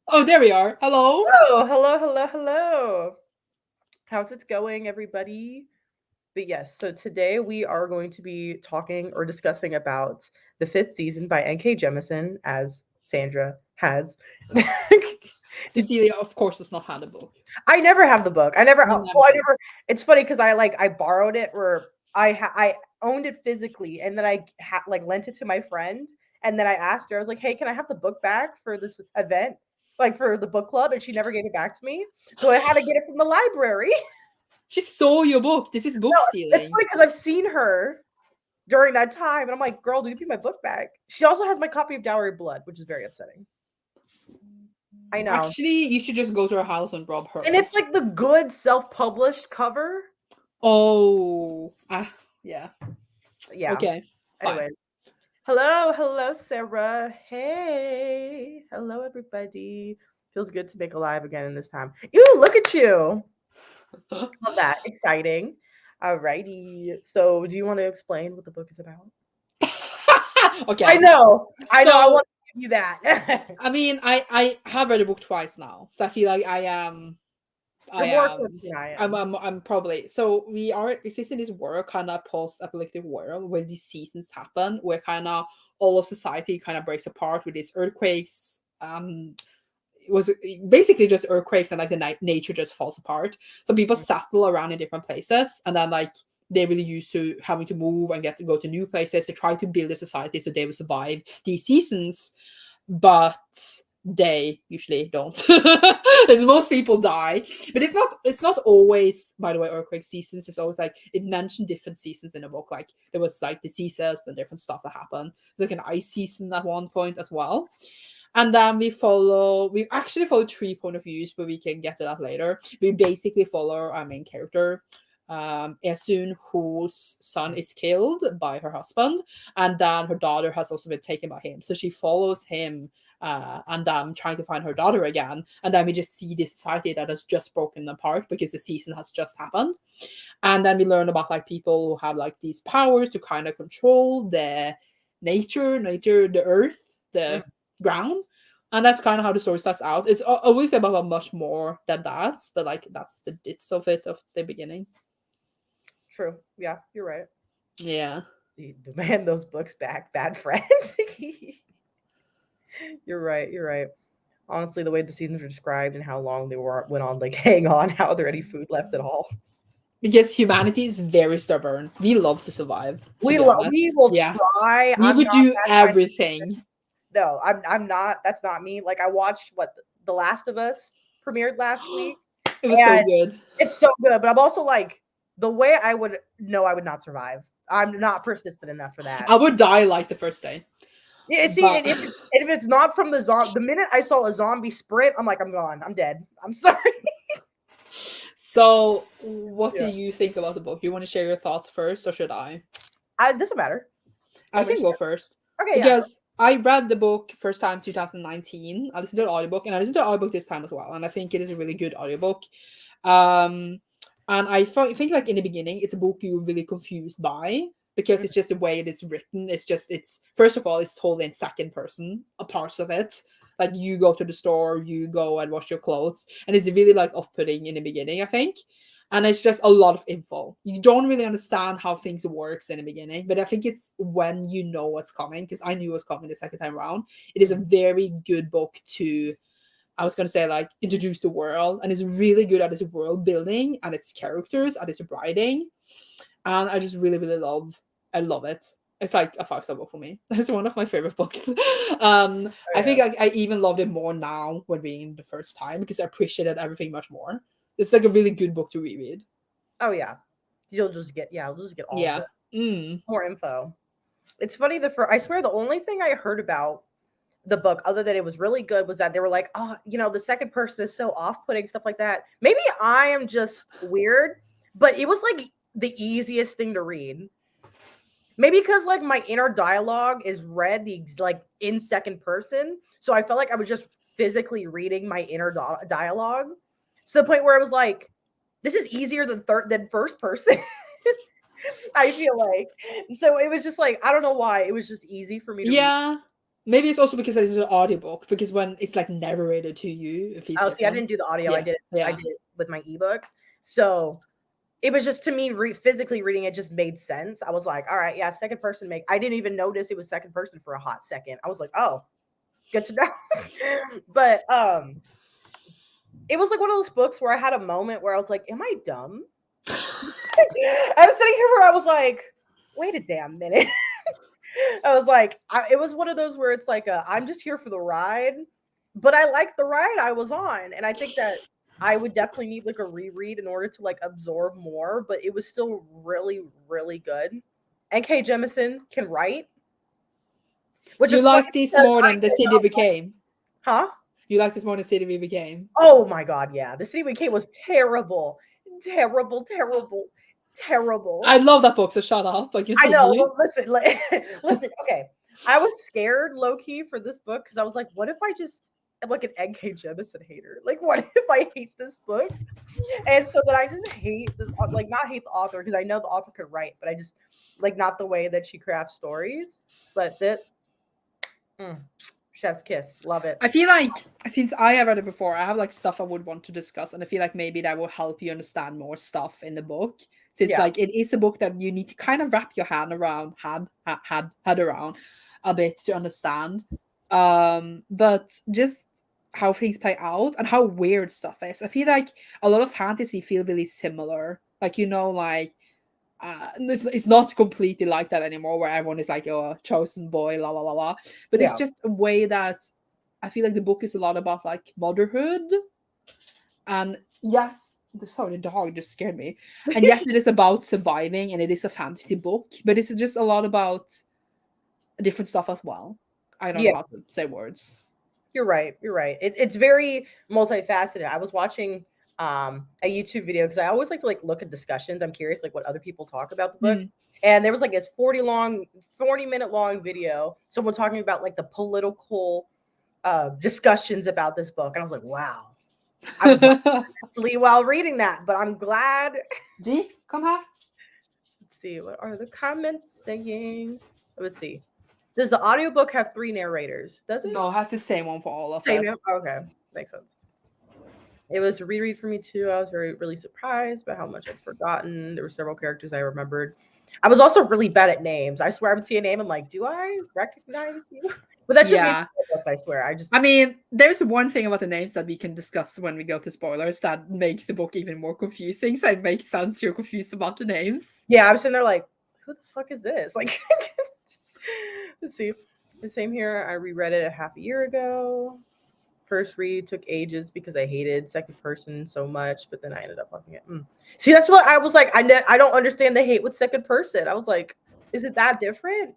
Oh, there we are. Hello. Oh, hello, hello, hello. How's it going, everybody? But yes, so today we are going to be talking or discussing about the fifth season by N.K. Jemisin, as Sandra has. Cecilia, of course, does not have the book. I never have the book. I Never. never. It's funny because I borrowed it, or I owned it physically, and then like lent it to my friend, and then I asked her. I was like, "Hey, can I have the book back for this event, like for the book club?" And she never gave it back to me, so I had to get it from the library. She stole your book. This is No, book it's stealing. funny because I've seen her during that time, and I'm like, "Girl, do you give me my book back?" She also has my copy of Dowry of Blood, which is very upsetting. I know, Actually, you should just go to her house and rob and her. it's like the good self-published cover. Oh, yeah. Yeah. Okay, fine. Anyway, hello, hello, Sarah. Hey, hello, everybody. Feels good to make alive again in this time. Ew, look at you. Love that. Exciting. Alrighty. So, do you want to explain what the book is about? I Okay, know. I know. I so want to give you that. I mean, I have read the book twice now, so I feel like I You're more am. equipped than I I'm, am. I'm, I'm probably so we are existing in this world, kind of post-apocalyptic world where these seasons happen, where kind of all of society kind of breaks apart with these earthquakes. It was basically just earthquakes and like the nature just falls apart. So people settle around in different places, and then like they're really used to having to move and get to go to new places to try to build a society so they will survive these seasons, but they usually don't. And most people die, but it's not always, by the way, earthquake seasons. It's always like it mentioned different seasons in the book, like there was like diseases and different stuff that happened. It's like an ice season at one point as well. And then we actually follow three point of views, but we can get to that later. We basically follow our main character, Esun, whose son is killed by her husband, and then her daughter has also been taken by him. So she follows him, and trying to find her daughter again. And then we just see this society that has just broken apart because the season has just happened. And then we learn about like people who have like these powers to kind of control the nature, the earth, Mm, the ground. And that's kind of how the story starts out. It's always about much more than that, but like that's the gist of it of the beginning. true. Yeah, you're right. Yeah. Demand those books back, bad friend. You're right. You're right. Honestly, the way the seasons were described and how long they went on, like hang on, how there any food left at all. Because humanity is very stubborn. We love to survive, to be We honest. will Yeah. try. We I'm would not do that kind of person. everything. No, I'm not. That's not me. Like I watched what The Last of Us premiered last week, It was so and good. it's so good. But I'm also like the way I would know I would not survive. I'm not persistent enough for that. I would die like the first day. Yeah, see, But and if it's not from the minute I saw a zombie sprint, I'm like, I'm gone. I'm dead. I'm sorry. so what do Yeah. you think about the book? You want to share your thoughts first or should I? It doesn't matter. You I want me to can go share? first. Okay, yeah, go. Because I read the book first time 2019. I listened to the audiobook and I listened to the audiobook this time as well. And I think it is a really good audiobook. Um and think like in the beginning it's a book you're really confused by because Mm, it's just the way it is written. It's first of all it's told in second person, a parts of it. Like you go to the store, you go and wash your clothes, and it's really like off-putting in the beginning, I think. And it's just a lot of info. You don't really understand how things works in the beginning, but I think it's when you know what's coming, because I knew what's coming the second time around. It is a mm. very good book to, I was gonna say, like introduce the world, and it's really good at its world building and its characters and its writing. And I just really I love it. It's like a five-star book for me. It's one of my favorite books. Oh I yeah. think I even loved it more now when reading it the first time because I appreciated everything much more. It's like a really good book to reread. Oh yeah. You'll just get all the Yeah. Mm. more info. It's funny I swear the only thing I heard about the book other than it was really good was that they were like, "Oh, the second person is so off-putting stuff like that." Maybe I am just weird, but it was like the easiest thing to read. Maybe because like my inner dialogue is read like in second person, so I felt like I was just physically reading my inner dialogue to the point where I was like, "This is easier than first person." I feel like so it was just like I don't know why it was just easy for me to read. Yeah. Maybe it's also because it's an audiobook, because when it's like narrated to you, it feels Oh, see, I different. didn't do the audio. Yeah, I yeah. did it with my ebook. So it was just to me physically reading it just made sense. I was like, all right, yeah, second person make. I didn't even notice it was second person for a hot second. I was like, oh, good to know. But it was like one of those books where I had a moment where I was like, am I dumb? I was sitting here where I was like, wait a damn minute. I was like, it was one of those where it's like, I'm just here for the ride, but I like the ride I was on. And I think that I would definitely need like a reread in order to like absorb more, but it was still really, really good. NK Jemisin can write, which You is funny like this because more I than the did city not, became. huh? You like this more than city we became. Oh my God, yeah. The City We Came was terrible. Terrible, terrible, terrible. I love that book, so shut up. But I know. continue. Well, listen, listen. Okay, I was scared, low key, for this book because I was like, "What if I just am like an NK Jemisin hater? Like, what if I hate this book?" And so that I just hate this, like, not hate the author because I know the author could write, but I just like not the way that she crafts stories. But that, mm, chef's kiss, love it. I feel like since I have read it before, I have like stuff I would want to discuss, and I feel like maybe that will help you understand more stuff in the book. Since Yeah, like it is a book that you need to kind of wrap your hand around, head around a bit to understand. But just how things play out and how weird stuff is. I feel like a lot of fantasy feel really similar. Like like it's not completely like that anymore where everyone is like oh chosen boy la la la la, but it's yeah. just a way that I feel like the book is a lot about like motherhood. And yes, sorry, the dog just scared me. And yes, it is about surviving and it is a fantasy book, but it's just a lot about different stuff as well. I don't know Yeah, how to say words. you're right. You're right. It's very multifaceted. I was watching a YouTube video because I always like to like look at discussions. I'm curious like what other people talk about the book. Mm. And there was like this 40-minute long video, someone talking about like the political discussions about this book. And I was like, wow. I was like, honestly while reading that, but I'm glad. G, come here. Let's see, what are the comments saying? Let's see. Does the audiobook have three narrators? Does it? No, it has the same one for all of Same. it. Okay. Makes sense. It was a reread for me too. I was really surprised by how much I'd forgotten. There were several characters I remembered. I was also really bad at names. I swear I would see a name. I'm like, do I recognize you? But that's just me. Yeah, Books, I swear. I mean, there's one thing about the names that we can discuss when we go to spoilers that makes the book even more confusing. So it makes sense you're confused about the names. Yeah, I was sitting there like, who the fuck is this? Like, let's see. The same here. I reread it a half a year ago. First read took ages because I hated second person so much, but then I ended up loving it. See, that's what I was like. I don't understand the hate with second person. I was like, is it that different?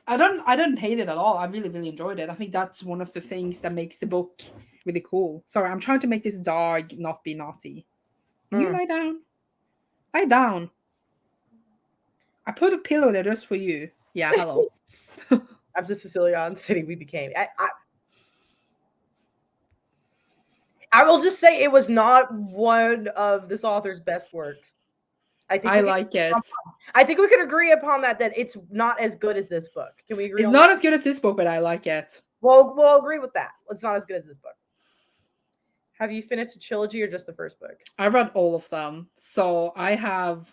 I don't hate it at all. I really enjoyed it. I think that's one of the things that makes the book really cool. Sorry, I'm trying to make this dog not be naughty. Can you Mm. lie down? Lie down. I put a pillow there just for you. Yeah, hello. I'm just Cecilia on City We Became. I will just say it was not one of this author's best works. I think I we can. like it. I think we could agree upon that. That it's not as good as this book. Can we agree It's on not that? as good as this book, but I like it. We'll agree with that. It's not as good as this book. Have you finished the trilogy or just the first book? I read all of them, so I have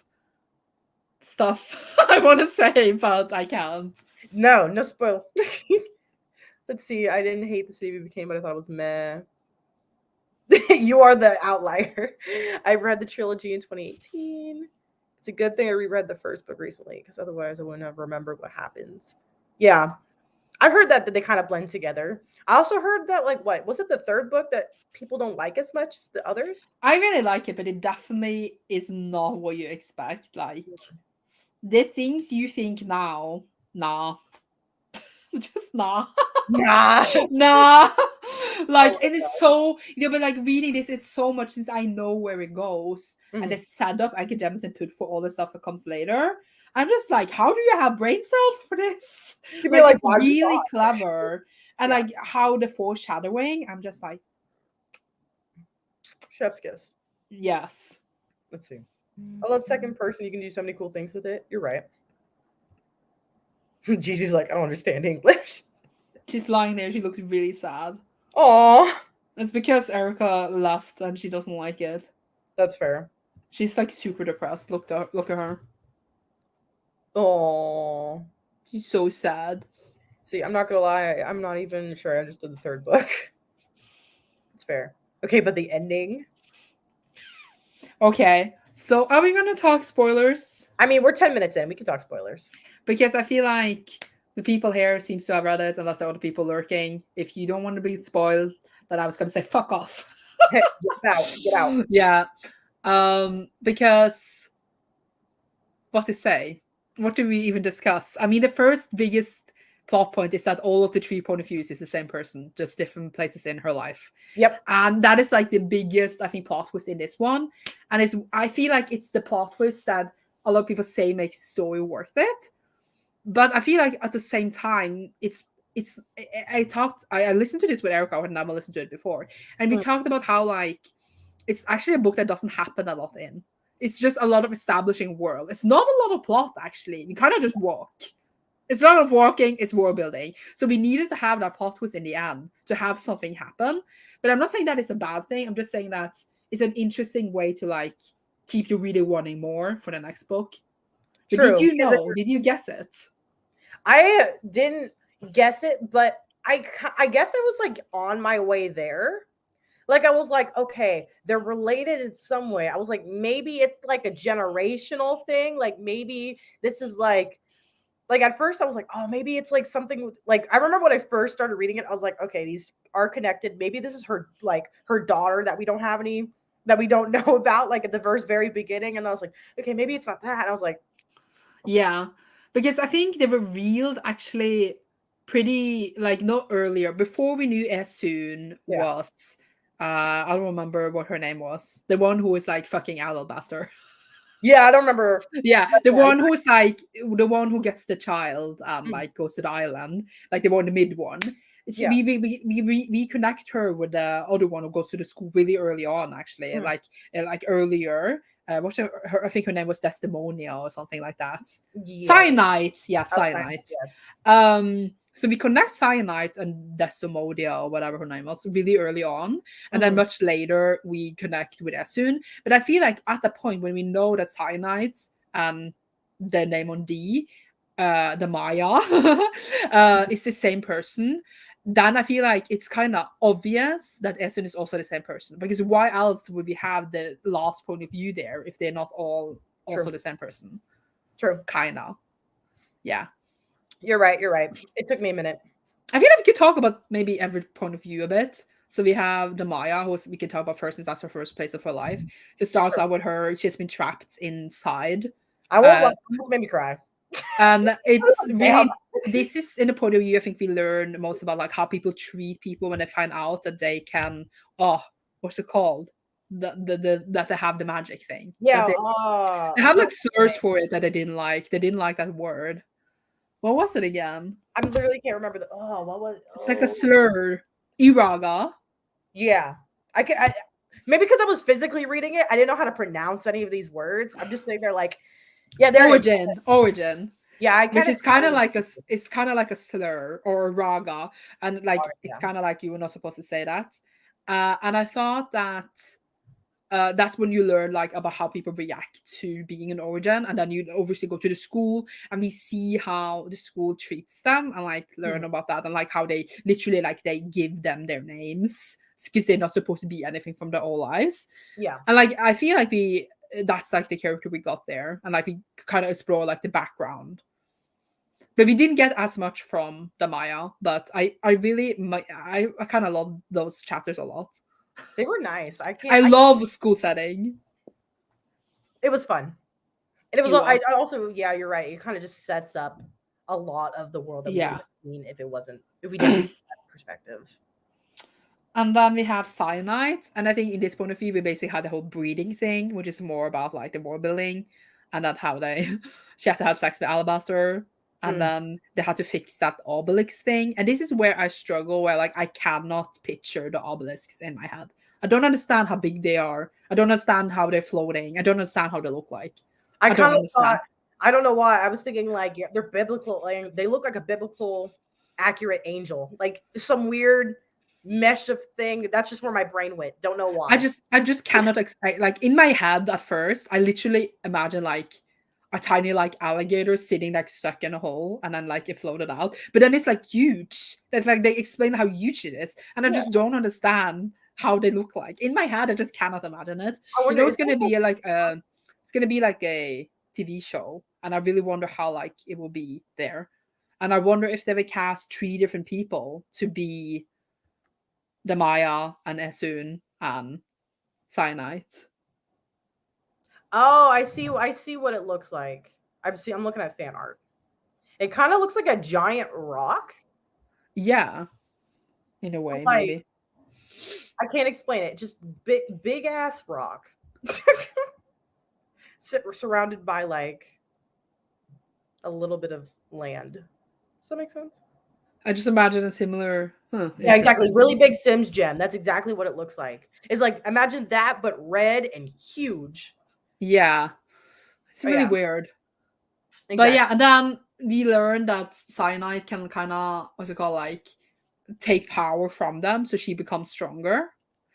stuff I want to say, but I can't. No spoil. Let's see. I didn't hate the city we became, but I thought it was meh. You are the outlier. I read the trilogy in 2018. It's a good thing I reread the first book recently because otherwise I wouldn't have remembered what happens. Yeah, I've heard that they kind of blend together. I also heard that like what was it the third book that people don't like as much as the others? I really like it, but it definitely is not what you expect. Like the things you think now, nah, just nah. Nah. Nah. Like Oh it is so but like reading this, it's so much since I know where it goes and the setup academics put for all the stuff that comes later. I'm just like, how do you have brain cells for this? You'd be Like like, it's why you really thought? clever. And Yeah, like how the foreshadowing, I'm just like, chef's kiss. yes. Let's see. I love second person. You can do so many cool things with it. You're right. Gigi's like, I don't understand English. She's lying there. She looks really sad. Aw. It's because Erica left and she doesn't like it. That's fair. She's like super depressed. Look at her. Aw. She's so sad. See, I'm not gonna lie. I'm not even sure I understood the third book. It's fair. Okay, but the ending. Okay, so are we gonna talk spoilers? I mean, we're 10 minutes in. We can talk spoilers. Because I feel like the people here seems to have read it, unless there are other people lurking. If you don't want to be spoiled, then I was gonna say fuck off. Get out. Get out. Yeah. Because what to say? What do we even discuss? I mean, the first biggest plot point is that all of the three point of views is the same person, just different places in her life. Yep. And that is like the biggest, I think, plot twist in this one. And it's, I feel like it's the plot twist that a lot of people say makes the story worth it. But I feel like at the same time, I listened to this with Erica. I had never listened to it before, and we talked about how like it's actually a book that doesn't happen a lot in. It's just a lot of establishing world. It's not a lot of plot actually. We kind of just walk. It's a lot of walking. It's world building. So we needed to have that plot twist in the end to have something happen. But I'm not saying that it's a bad thing. I'm just saying that it's an interesting way to like keep you really wanting more for the next book. But True. did you know? Did you guess it? I didn't guess it, but I guess I was like on my way there. Like I was like, okay, they're related in some way. I was like, maybe it's like a generational thing. Like maybe this is like at first I was like, oh, maybe it's like something like I remember when I first started reading it, I was like, okay, these are connected. Maybe this is her like her daughter that we don't know about, like at the very beginning. And I was like, okay, maybe it's not that. And I was like, yeah, because I think they were revealed actually pretty like not earlier before we knew Esun was. I don't remember what her name was. The one who was like fucking Alabaster. Yeah, I don't remember. Yeah, the one who's like the one who gets the child and like goes to the island, like the one, the mid one. Yeah. We connect her with the other one who goes to the school really early on, actually, like earlier. What's her? I think her name was Desdemonia or something like that. Yeah. Cyanide, yeah, Cyanide. Yes. So we connect Cyanide and Desdemonia or whatever her name was really early on, and then much later we connect with Esun. But I feel like at the point when we know that Cyanide and the name on D, the Maya, is the same person, then I feel like it's kind of obvious that Esun is also the same person. Because why else would we have the last point of view there if they're not all also the same person? True. Kind of. Yeah. You're right. It took me a minute. I feel like we could talk about maybe every point of view a bit. So we have the Maya, who we can talk about first, since that's her first place of her life. So it starts out with her, she's been trapped inside. I won't lie, it made me cry. And it's really, this is in the point of view, I think we learn most about like how people treat people when they find out that they can, what's it called? That they have the magic thing. Yeah. They have like slurs for it that they didn't like. They didn't like that word. What was it again? I literally can't remember what was it? It's like a slur. Iraga. Yeah. Maybe because I was physically reading it, I didn't know how to pronounce any of these words. I'm just saying they're like, yeah, they're origin. Yeah, which is kind of like a slur or a raga, and like it's kind of like you were not supposed to say that. And I thought that that's when you learn like about how people react to being an origin, and then you obviously go to the school and we see how the school treats them and like learn about that, and like how they literally like they give them their names because they're not supposed to be anything from their whole lives. Yeah. And like I feel like that's like the character we got there, and like we kind of explore like the background. But we didn't get as much from the Maya, but I kind of love those chapters a lot. They were nice. I love the school setting. It was fun. And it was. I also, yeah, you're right. It kind of just sets up a lot of the world that we would have seen if we didn't have that perspective. And then we have Cyanide, and I think in this point of view, we basically had the whole breeding thing, which is more about like the world building, and that's how she had to have sex with Alabaster. And then they had to fix that obelisk thing. And this is where I struggle, where like I cannot picture the obelisks in my head. I don't understand how big they are. I don't understand how they're floating. I don't understand how they look like. I kind of thought, I don't know why. I was thinking like they're biblical. Like they look like a biblical accurate angel, like some weird mesh of thing. That's just where my brain went. Don't know why. I just cannot expect, like, in my head at first, I literally imagine like a tiny like alligator sitting like stuck in a hole and then like it floated out. But then it's like huge. That's like they explain how huge it is. And I Yeah, just don't understand how they look like. In my head, I just cannot imagine it. I You wonder. know, Is that it's gonna be like a TV show. And I really wonder how like it will be there. And I wonder if they will cast three different people to be the Maya and Esun and Cyanide. oh, I see. I see what it looks like. I'm looking at fan art. It kind of looks like a giant rock. Yeah, in a way, Like maybe. I can't explain it. Just big ass rock, surrounded by like a little bit of land. Does that make sense? I just imagine a similar. Huh, Yeah, exactly. interesting. Really big Sims gem. That's exactly what it looks like. It's like imagine that, but red and huge. Yeah, it's Oh really yeah, weird. But exactly. yeah, and then we learned that Cyanide can kind of, what's it called, like take power from them, so she becomes stronger.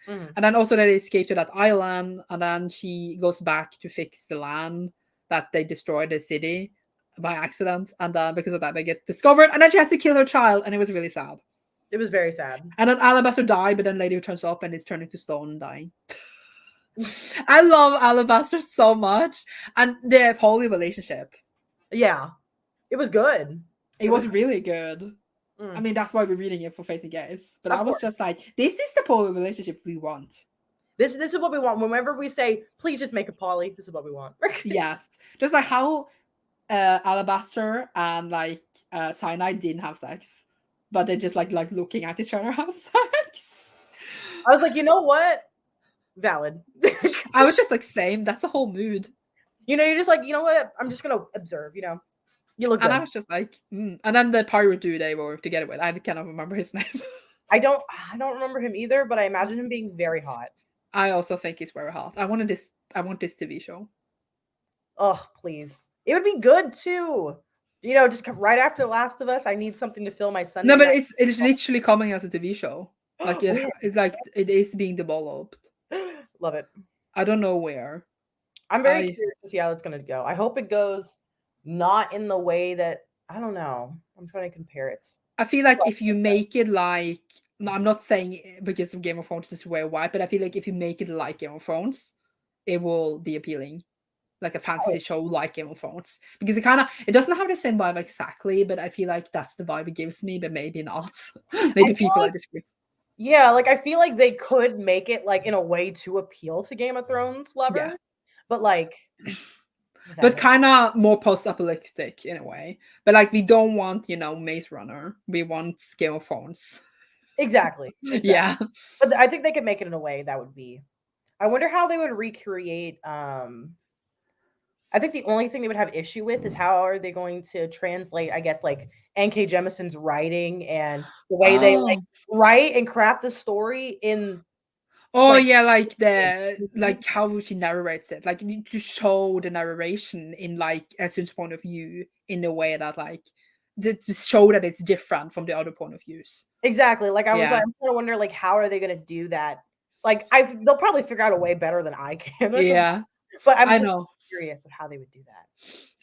Hmm. And then also they escape to that island, and then she goes back to fix the land that they destroyed the city by accident, and then because of that they get discovered, and then she has to kill her child, and it was really sad. It was very sad. And then Alabaster died, but then later turns up and is turning to stone and dying. I love Alabaster so much, and their poly relationship. Yeah, it was good. It It was. was really good. I Mm, mean, that's why we're reading it for Facing Gays. But I of was course, just like, this is the poly relationship we want. this is what we want. Whenever we say, please just make a poly, this is what we want. Yes, just like how Alabaster and like Cyanide didn't have sex, but they just like looking at each other have sex. I was like, you know what? Valid. I was just like, same. That's a whole mood. You're just like, you know what? I'm just gonna observe. You look And I good. was just like, mm. And then the pirate dude they were together with, I cannot remember his name. I don't remember him either, but I imagine him being very hot. I also think he's very hot. I want this TV show. Oh, please. It would be good too. Just right after Last of Us, I need something to fill my No, Sunday but night. it's literally coming as a TV show. Like Where? it's like it is being developed. Love it. I don't know where. I'm very I curious to see how it's going to go. I hope it goes not in the way that I don't know. I'm trying to compare it. I feel like if you make it like, no, I'm not saying because of Game of Thrones is very wide, but I feel like if you make it like Game of Thrones, it will be appealing. Like a fantasy show like Game of Thrones. Because it doesn't have the same vibe exactly, but I feel like that's the vibe it gives me, but maybe not. I Maybe feel people like I disagree. yeah, like I feel like they could make it like in a way to appeal to Game of Thrones Yeah. lovers, but like does that But make kind of more post-apocalyptic in a way. But like we don't want, Maze Runner. We want Game of Thrones. exactly, exactly. Yeah. But I think they could make it in a way that would be. I wonder how they would recreate. I think the only thing they would have issue with is how are they going to translate, I guess, like N.K. Jemison's writing and the way they like Oh. write and craft the story in Oh like yeah, like how she narrates it. Like you need to show the narration in like Essun's point of view in a way that like to show that it's different from the other point of views. exactly. Like I was like, Yeah. I'm trying to wonder like how are they gonna do that? Like they'll probably figure out a way better than I can, Yeah. but I'm I just know. curious of how they would do that.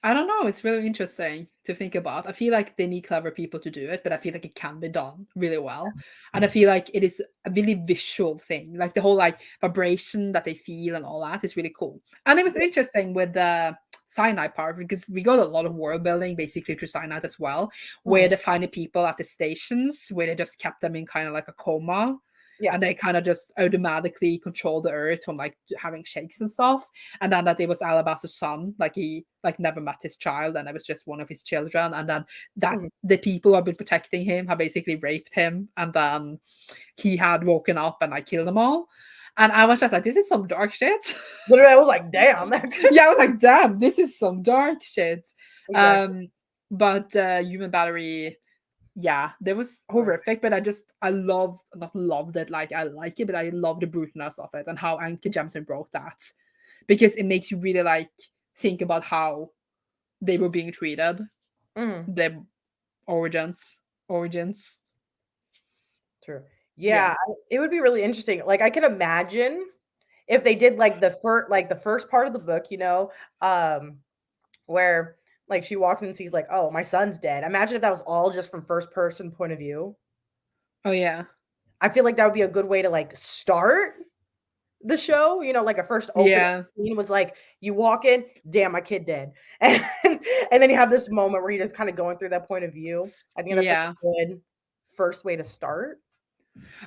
I don't know. It's really interesting to think about. I feel like they need clever people to do it, but I feel like it can be done really well. And I feel like it is a really visual thing. Like the whole like vibration that they feel and all that is really cool. And it was interesting with the cyanide part because we got a lot of world building basically through cyanide as well, where Mhm. they find the people at the stations where they just kept them in kind of like a coma. Yeah. And they kind of just automatically control the earth from like having shakes and stuff, and then that it was Alabaster's son, like he like never met his child, and it was just one of his children, and then that Mhm. the people who have been protecting him have basically raped him, and then he had woken up and like killed them all. And I was just like, this is some dark shit. Literally, I was like, damn. Yeah, I was like, damn, this is some dark shit. Exactly. But Human Battery, yeah, that was horrific, but I love not loved it like I like it, but I love the brutalness of it and how Anke Jemisin wrote that. Because it makes you really like think about how they were being treated, Mhm. their origins. origins. True. Yeah. Yeah, it would be really interesting. Like I can imagine if they did like the first part of the book, um where like she walks in and sees like, oh, my son's dead. Imagine if that was all just from first person point of view. Oh yeah. I feel like that would be a good way to like start the show, like a first opening Yeah. scene was like you walk in, damn, my kid dead. And then you have this moment where you're just kind of going through that point of view. I think that's like Yeah. a good first way to start.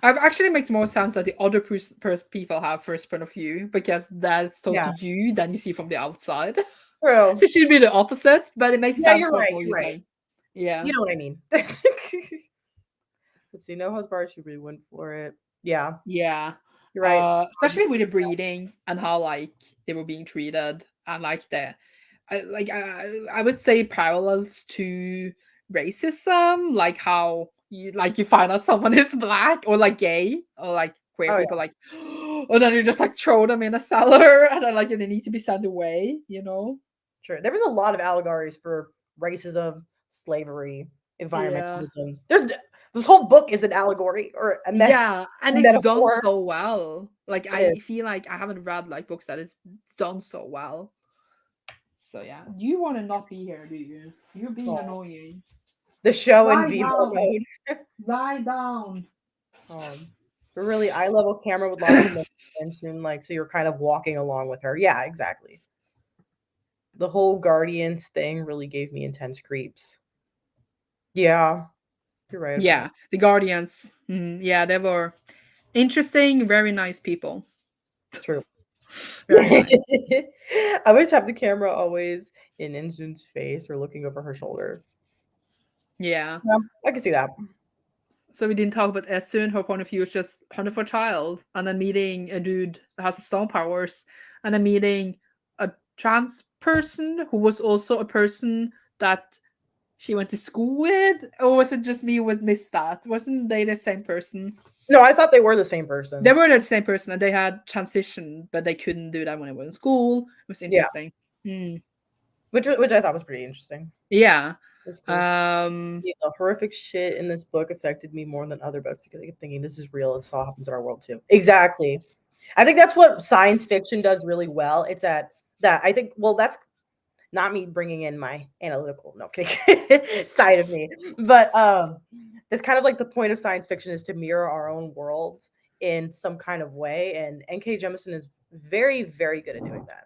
It actually makes more sense that the other people have first point of view because that's told to Yeah, you than you see from the outside. true. So it should be the opposite, but it makes Yeah, sense you're what right. more You're you right. say. Yeah. You know what I mean. Let's see. No husband, she really went for it. Yeah, Yeah. you're right. Especially with the breeding and how like they were being treated and like I would say parallels to racism, like how you find out someone is black or like gay or like queer Oh people like or then you just like throw them in a cellar and then like they need to be sent away, you know? Sure. There was a lot of allegories for racism, slavery, Yeah. environmentalism. This whole book is an allegory or a Yeah, and it's done metaphor. so well. Like It is. I feel like I haven't read like books that is done so well. So yeah, you want to not be here, do you? You're being Oh, annoying. the show in Lie vivo down. mode. Lie down. But really eye level camera with lots of attention, like so you're kind of walking along with her. Yeah, exactly. The whole Guardians thing really gave me intense creeps. Yeah, you're right about Yeah, the Guardians. Yeah, they were interesting, very nice people. true. Very nice. I always have the camera always in Injun's face or looking over her shoulder. Yeah. Yeah, I can see that. So we didn't talk about Esun. Her point of view is just hunting for a child, and then meeting a dude that has stone powers, and then meeting a trans person who was also a person that she went to school with, or was it just me who would miss that? Wasn't they the same person? No, I thought they were the same They person. were the same person, and they had transitioned, but they couldn't do that when they were in school. It was Yeah, interesting. Mm. which I thought was pretty interesting. Yeah. That's cool. Um. Yeah, the horrific shit in this book affected me more than other books because I kept thinking this is real. It all happens in our world too. Exactly. I think that's what science fiction does really well. It's that I think. Well, that's not me bringing in my analytical side of me, but that's kind of like the point of science fiction is to mirror our own world in some kind of way, and N.K. Jemisin is very, very good at doing that.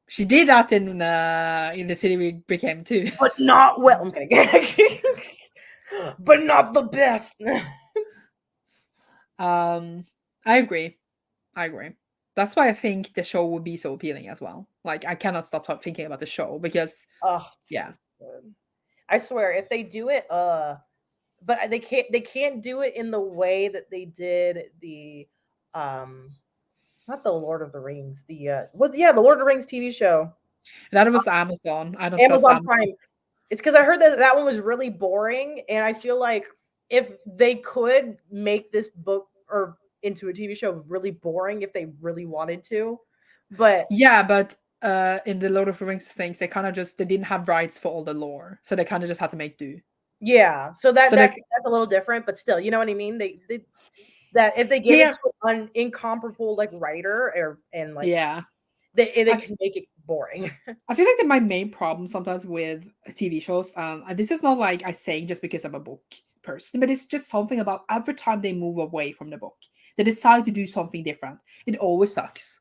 She did that in the city we became too. But not well. I'm kidding. But not the best. I agree. I agree. That's why I think the show would be so appealing as well. Like I cannot stop thinking about the show because Oh, it's gonna yeah, be so good. I swear, if they do it, but they can't do it in the way that they did the, um, not the Lord of the Rings, the Lord of the Rings TV show, that was Amazon. I don't trust Amazon Amazon. Prime. It's because I heard that one was really boring, and I feel like if they could make this book or into a TV show really boring, if they really wanted to, but Yeah, but in the Lord of the Rings things, they didn't have rights for all the lore, so they kind of just had to make do. yeah, so that So that's like that's a little different, but still, you know what I mean? They that if they gave it yeah, to an incomparable like writer and like yeah. they I can make it boring. I feel like that my main problem sometimes with TV shows, and this is not like I say just because I'm a book person, but it's just something about every time they move away from the book, they decide to do something different. It always sucks.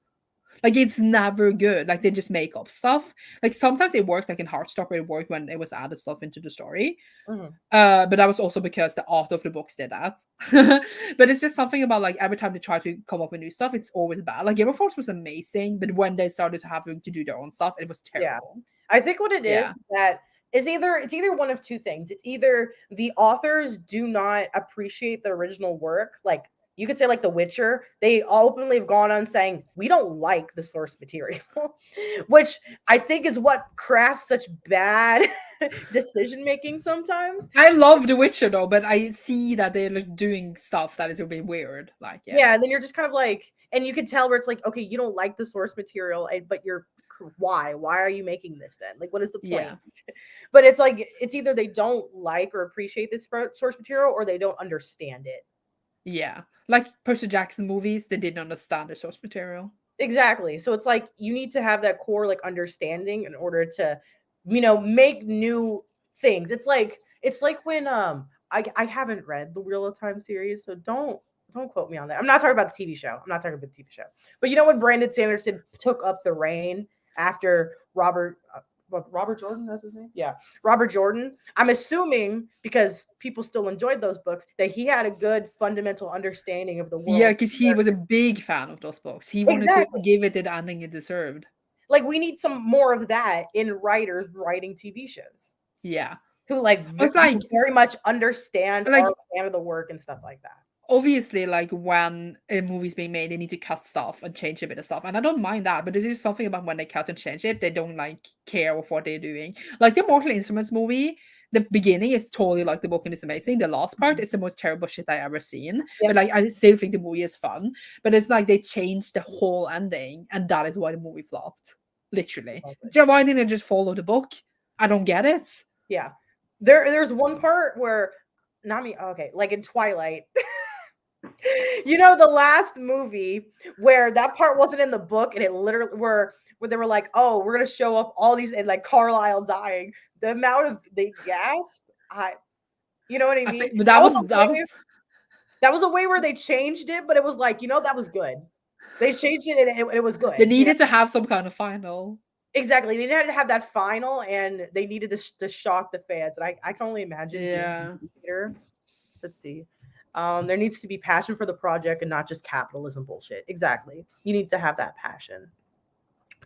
Like it's never good. Like they just make up stuff. Like sometimes it worked, like in Heartstopper, it worked when it was added stuff into the story. Mhm. But that was also because the art of the books did that. But it's just something about like every time they try to come up with new stuff, it's always bad. Like Game of Thrones was amazing, but when they started having to do their own stuff, it was Yeah. terrible. I think what it Yeah. is that is it's either one of two things. It's either the authors do not appreciate the original work, like you could say like The Witcher, they openly have gone on saying we don't like the source material, which I think is what crafts such bad decision making sometimes. I love The Witcher though, but I see that they're like, doing stuff that is a bit weird. Like, yeah. Yeah, and then you're just kind of like, and you can tell where it's like, okay, you don't like the source material, but you're why are you making this then? Like, what is the point? Yeah. But it's like it's either they don't like or appreciate this source material, or they don't understand it. Yeah. Like Percy Jackson movies, they didn't understand the source material. Exactly. So it's like you need to have that core like understanding in order to, make new things. It's like when I haven't read the Wheel of Time series, so don't quote me on that. I'm not talking about the TV show. I'm not talking about the TV show. But when Brandon Sanderson took up the reign after Robert Jordan, that's his name? Yeah. Robert Jordan. I'm assuming because people still enjoyed those books that he had a good fundamental understanding of the Yeah, world. because he was a big fan of those books. He wanted to Exactly. give it the ending it deserved. Like we need some more of that in writers writing TV shows Yeah. who like I was like, who very much understand like our fan of the work and stuff like that. obviously, like when a movie's being made, they need to cut stuff and change a bit of stuff, and I don't mind that. But there's just something about when they cut and change it, they don't like care of what they're doing. Like the Mortal Instruments movie, the beginning is totally like the book and it's amazing. The last part is the most terrible shit I ever seen. But Yep. like I still think the movie is fun. But it's like they changed the whole ending, and that is why the movie flopped. Literally. So why didn't they just follow the book? I don't get it. Yeah. There's one part where Nami okay, like in Twilight. The last movie where that part wasn't in the book and it literally where they were like, "Oh, we're going to show up all these," and like Carlisle dying. The amount of they gasp, you know what I I mean? think but That that was was a that way was That was a way where they changed it, but it was like, that was good. They changed it and it was good. they needed to have some kind of final. Exactly. They needed to have that final and they needed to shock the fans. And I can only imagine being a Yeah. movie theater. Let's see. There needs to be passion for the project and not just capitalism bullshit. Exactly. You need to have that passion.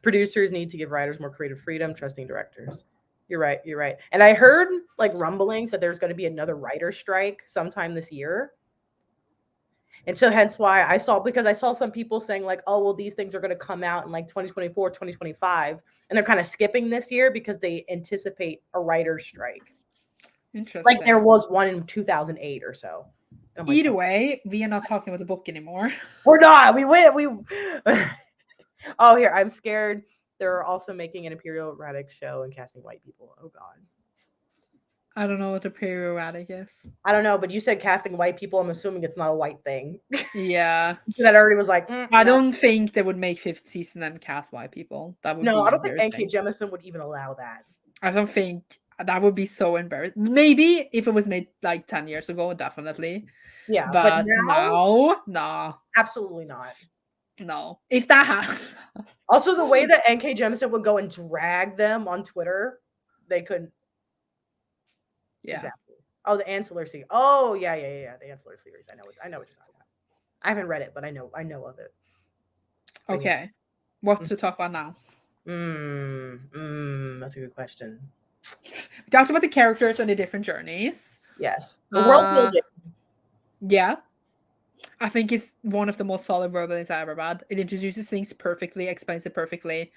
Producers need to give writers more creative freedom, trusting directors. You're right. You're right. And I heard like rumblings that there's going to be another writer strike sometime this year. And so hence why because I saw some people saying like, oh, well, these things are going to come out in like 2024, 2025. And they're kind of skipping this year because they anticipate a writer's strike. Like there Interesting. was one in 2008 or so. And I'm like, Either way, we are not talking about the book anymore. we're not. We win. We. Oh, here. I'm scared. They're also making an Imperial Radix show and casting white people. Oh, God. I don't know what the periodic is. I don't know, but you said casting white people. I'm assuming it's not a white thing. Yeah. That already was like, I no. don't think they would make fifth season and cast white people. That would No, I be don't think N.K. embarrassing. Jemisin would even allow that. I don't think that would be so embarrassing. Maybe if it was made like 10 years ago, definitely. Yeah, but But now, now, nah, absolutely not. no. If that happens. Also, the way that N.K. Jemisin would go and drag them on Twitter, they couldn't. Yeah. Exactly. Oh, the Ancillary series. Oh, yeah. The Ancillary series. I know what you're talking about. I haven't read it, but I know of it. But Okay. yeah. What to talk about now? That's a good question. We talked about the characters and the different journeys. Yes. The world building. Yeah. I think it's one of the most solid world buildings I ever read. It introduces things perfectly, explains it perfectly.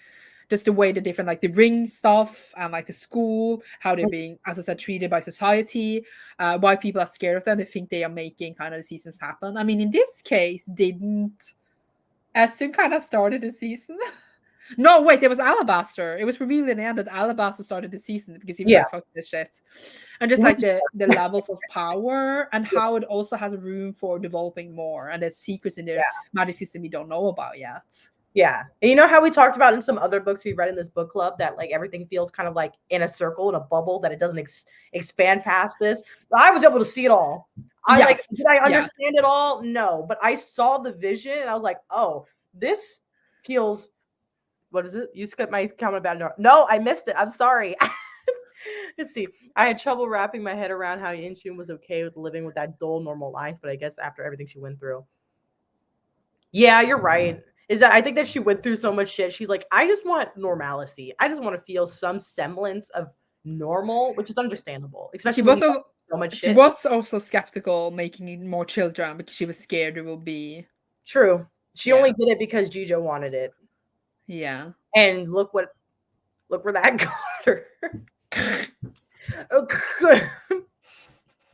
Just the way the different, like the ring stuff and like the school, how they're being, as I said, treated by society, why people are scared of them. They think they are making kind of the seasons happen. I mean, in this case, didn't Esther kind of started the season? No, wait, it was Alabaster. It was revealed in the end that Alabaster started the season because he was Yeah. like, fuck this shit. And just like the levels of power and how it also has room for developing more. And there's secrets in the magic system we don't know about yet. Yeah. And you know how we talked about in some other books we read in this book club that like everything feels kind of like in a circle, in a bubble, that it doesn't expand past this? I was able to see it all. Did I understand it all? No. But I saw the vision and I was like, oh, this feels. What is it? You skipped my comment about no, I missed it. I'm sorry. Let's see. I had trouble wrapping my head around how Inchun was okay with living with that dull, normal life, but I guess after everything she went through. Yeah, you're right. I think that she went through so much shit. She's like, I just want normalcy. I just want to feel some semblance of normal, which is understandable. Especially she was also skeptical making more children because she was scared it will be true. She only did it because Jijo wanted it. Yeah. And look where that got her.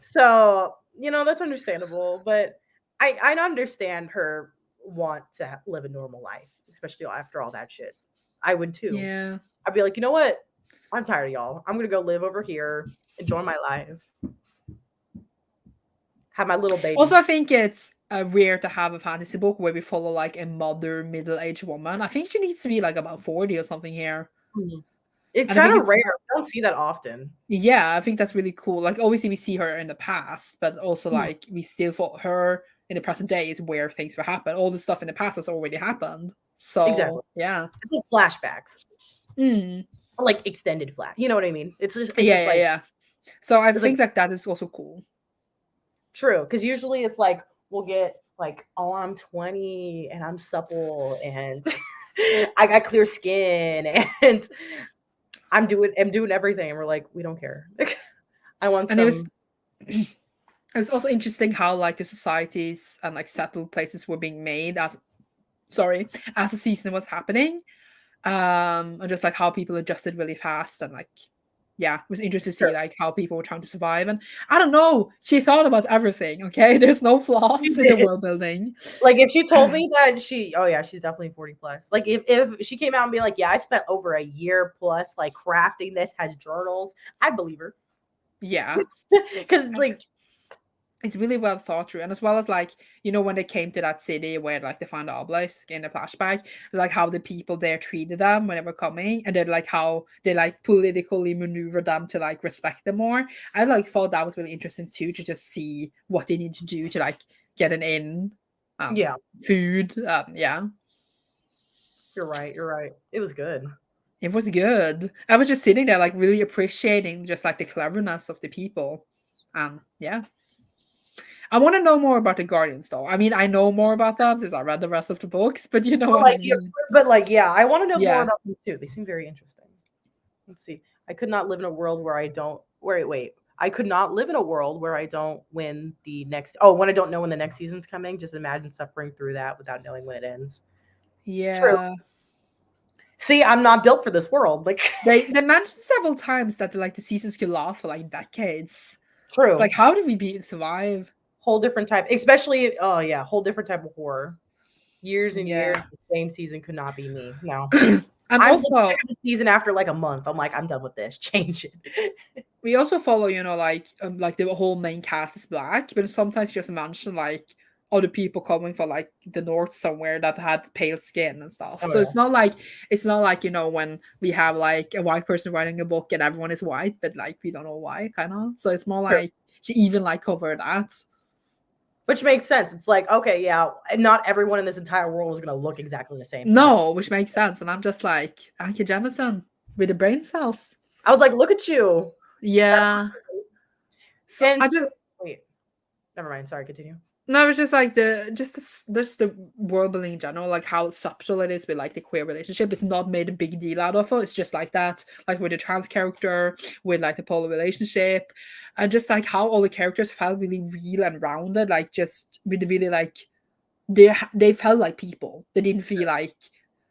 So, that's understandable, but I understand her want to live a normal life, especially after all that shit. I would too. Yeah. I'd be like, you know what? I'm tired of y'all. I'm gonna go live over here, enjoy my life, have my little Also, baby. I think it's rare to have a fantasy book where we follow like a mother middle-aged woman. I think she needs to be like about 40 or something here. Mhm. It's And I kind think of it's rare. I don't see that often. yeah, I think that's really cool. Like obviously we see her in the past, but also Mhm. like we still follow her in the present day is where things will happen. All the stuff in the past has already happened. Exactly. So yeah. It's like flashbacks, Mm. or like extended flash. You know what I mean? It's Yeah, just yeah, like yeah. So I it's like think like that is also cool. true because usually it's like we'll get like, oh, I'm 20 and I'm supple and I got clear skin and I'm doing everything, and we're like, we don't care. I want And it was some. it was also interesting how like the societies and like settled places were being made as sorry, as the season was happening. And just like how people adjusted really fast and like yeah, it was interesting to see Sure. like how people were trying to survive. And I don't know, she thought about everything. Okay, there's no She flaws in the did. world building. Like if she told me that oh yeah, she's definitely 40 plus. Like if she came out and be like, yeah, I spent over a year plus like crafting this, has journals, I'd believe her. Yeah, Because like it's really well thought through, and as well as like you know when they came to that city where like they found the obelisk in the flashback, like how the people there treated them when they were coming, and then like how they like politically maneuvered them to like respect them more. I like thought that was really interesting too, to just see what they need to do to like get an in, yeah, food, yeah. you're right. You're right. It was good. It was good. I was just sitting there like really appreciating just like the cleverness of the people. Yeah. I want to know more about the Guardians, though. I mean, I know more about them since I read the rest of the books, but you know But what like I yeah, mean. but like yeah, I want to know more Yeah, about them too. They seem very interesting. Let's see. I could not live in a world where I don't. Wait. I could not live in a world where I don't win the next. Oh, when I don't know when the next season's coming. Just imagine suffering through that without knowing when it ends. True. yeah. See, I'm not built for this world. Like, They mentioned several times that like the seasons could last for like decades. It's like true. how did we survive? Whole different type. Especially, oh yeah, whole different type of horror. Years and years, Yeah, the same season could not be me. No, and I'm sick also of the season after like a month. I'm like, I'm done with this. Change it. we also follow like the whole main cast is black, but sometimes just mention like other people coming from like the north somewhere that had pale skin and stuff. Oh So yeah, it's not like when we have like a white person writing a book and everyone is white, but like we don't know why, kind of. So it's more true. like she even like covered that. Which makes sense. It's like, okay, yeah, not everyone in this entire world is gonna look exactly the same. No, No, which makes sense. And I'm just like, Anki Jemisin with the brain cells. I was like, look at you. Yeah. So And I just wait, never mind. Sorry, continue. no, it's just like the world building in general, like how subtle it is with like the queer relationship. It's not made a big deal out of it. It's just like that, like with the trans character, with like the polar relationship, and just like how all the characters felt really real and rounded. Like just really like they felt like people. They didn't feel like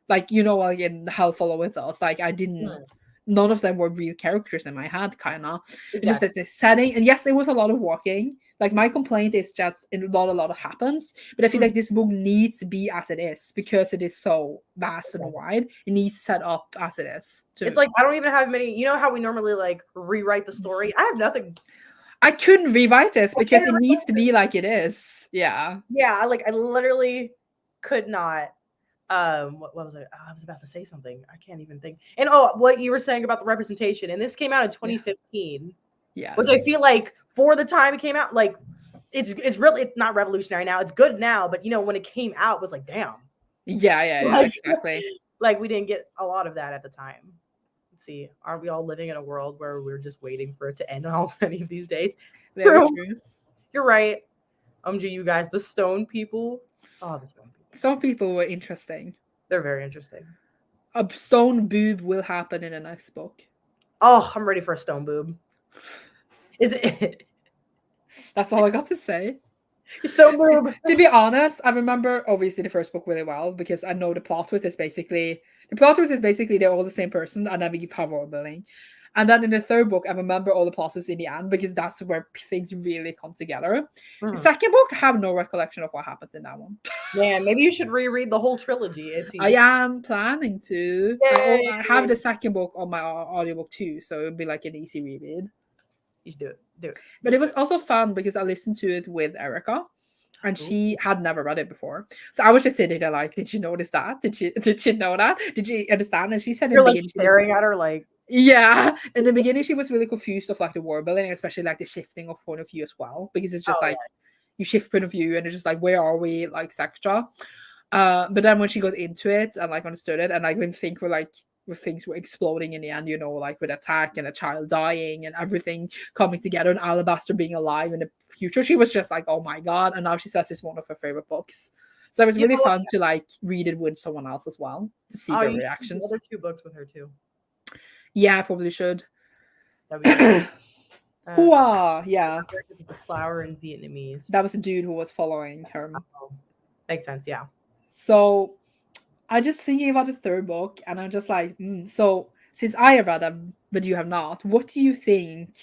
like in Hell Follow With Us. Like I didn't. Hmm, None of them were real characters in my head, kind of. It's just exactly. that the setting, and yes, there was a lot of walking. Like my complaint is just a lot happens, but I feel Hmm, like this book needs to be as it is because it is so vast and exactly. wide. It needs to set up as it is. It's To like I don't even have many. You know how we normally like rewrite the story? I have nothing. I couldn't rewrite this I because can't it needs rewrite to it. be like it is. Yeah, Yeah, I literally could not. What was I? I was about to say something. I can't even think. And oh, what you were saying about the representation, and this came out in yeah, 2015, which I yes, feel like for the time it came out, like it's really it's not revolutionary now. It's good now, but when it came out, it was like damn, yeah, like exactly. like we didn't get a lot of that at the time. Let's see, aren't we all living in a world where we're just waiting for it to end all many of these days? Very True, true. you're right. You guys, the stone people. Oh, the stone people. Some people were interesting. They're very interesting. A stone boob will happen in the next book. Oh, I'm ready for a stone boob. Is it That's all I got to say. stone to, boob? to be honest, I remember obviously the first book really well because I know the plot twist is basically they're all the same person and then we have world building. And then in the third book, I remember all the plot twists in the end because that's where things really come together. The second book, I have no recollection of what happens in that one. Man, maybe you should reread the whole trilogy. It I seems. am planning to. I have Yay! the second book on my audiobook too, so it would be like an easy reread. You should do it. Do it. But it was also fun because I listened to it with Erica, and Ooh. she had never read it before. So I was just sitting there like, did you notice that? Did you know that? Did you understand? And she said in You're the like beginning, staring at her like, yeah. In the beginning, she was really confused of like the world building, especially like the shifting of point of view as well, because it's just oh like you shift point of view and it's just like where are we, like etc. But then when she got into it and like understood it, and like when things were exploding in the end, you know, like with attack and a child dying and everything coming together and Alabaster being alive in the future, she was just like, oh my god. And now she says it's one of her favorite books. So it was you really know what? fun to like read it with someone else as well to see Oh, their you should do the reactions. other 2 books with her too. Yeah, I probably should. That'd be great. Hooah! Yeah, The flower in Vietnamese. that was the dude who was following her. Oh, makes sense. Yeah. So I just thinking about the third book, and I'm just like, so since I have read them, but you have not, what do you think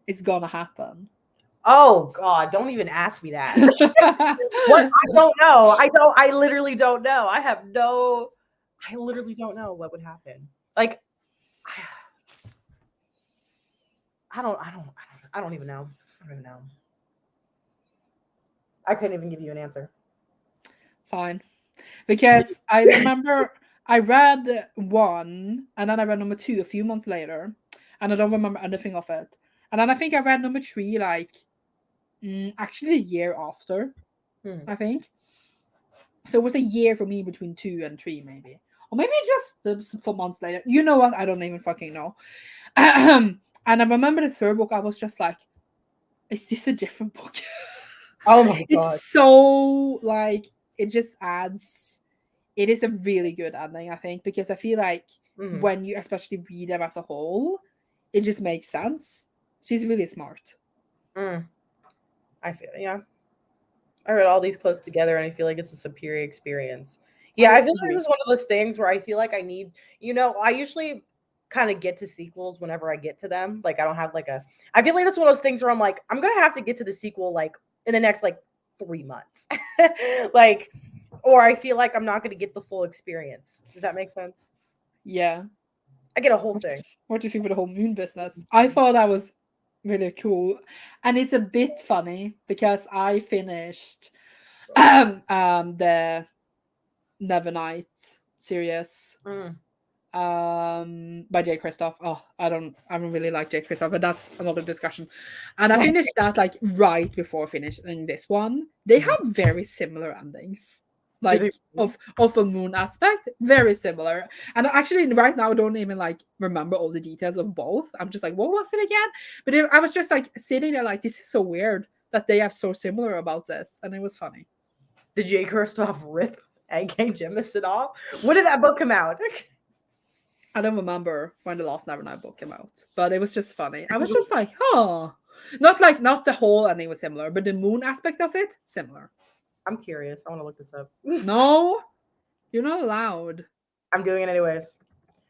is gonna happen? Oh God! Don't even ask me that. What? I don't know. I literally don't know. I literally don't know what would happen. Like, I don't even know. I don't even know. I couldn't even give you an answer. Fine, because I remember I read one, and then I read number two a few months later, and I don't remember anything of it. And then I think I read number three like actually a year after, I think. So it was a year for me between 2 and 3, maybe. Or maybe just 4 months later. You know what? I don't even fucking know. And I remember the third book, I was just like, is this a different book? Oh my God. It's so like, it just adds, it is a really good ending, I think, because I feel like when you especially read them as a whole, it just makes sense. She's really smart. I feel, yeah. I read all these close together and I feel like it's a superior experience. Yeah, I feel like this is one of those things where I feel like I need, I usually kind of get to sequels whenever I get to them. Like I don't have like I feel like that's one of those things where I'm like, I'm going to have to get to the sequel like in the next like 3 months. Like, or I feel like I'm not going to get the full experience. Does that make sense? Yeah. I get a whole thing. What do you think of the whole moon business? I thought that was really cool. And it's a bit funny because I finished the Nevernight series by J. Kristoff. Oh, I don't really like J. Kristoff, but that's another discussion. And I finished that like right before finishing this one. They have very similar endings. Like of a moon aspect, very similar. And actually right now I don't even like remember all the details of both. I'm just like, what was it again? But I was just like sitting there like, this is so weird that they have so similar about this, and it was funny. Did J. Kristoff rip A.K. Jemisin off? When did that book come out? I don't remember when the last Nevernight book came out, but it was just funny. I was just like, not the whole ending was similar, but the moon aspect of it similar. I'm curious. I want to look this up. No, you're not allowed. I'm doing it anyways.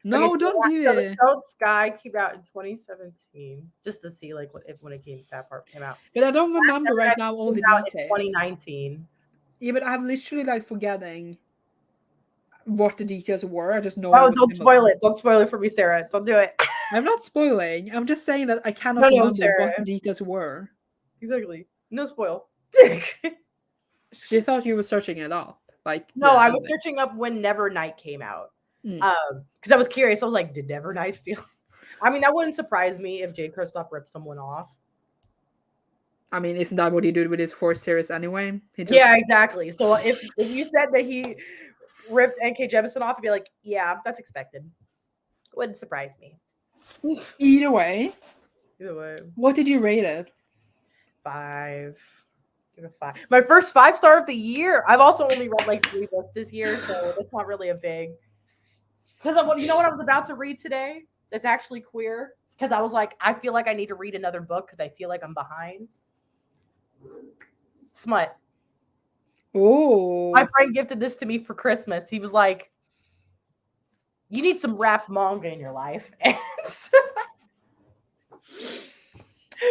No, okay, don't do it. The Stone Sky came out in 2017, just to see like when that part came out. But I don't remember right now all the details. 2019. Yeah, but I'm literally like forgetting what the details were. I just know. Oh, don't spoil it! Don't spoil it for me, Sarah. Don't do it. I'm not spoiling. I'm just saying that I cannot remember what the details were. Exactly. No spoil. She thought you were searching it up. Like no, I was searching up when Nevernight came out. Because I was curious. I was like, did Nevernight steal? I mean, that wouldn't surprise me if J. Kristoff ripped someone off. I mean, isn't that what he did with his 4th series anyway? Yeah, exactly. So if you said that he ripped A.K. Jemisin off, I'd be like, yeah, that's expected. Wouldn't surprise me. Either way. What did you rate it? 5. Give it 5. My first 5-star of the year. I've also only read like 3 books this year, so that's not really a big. Because you know what I was about to read today? That's actually queer. Because I was like, I feel like I need to read another book because I feel like I'm behind. Smut. Oh. My friend gifted this to me for Christmas. He was like, you need some rap manga in your life.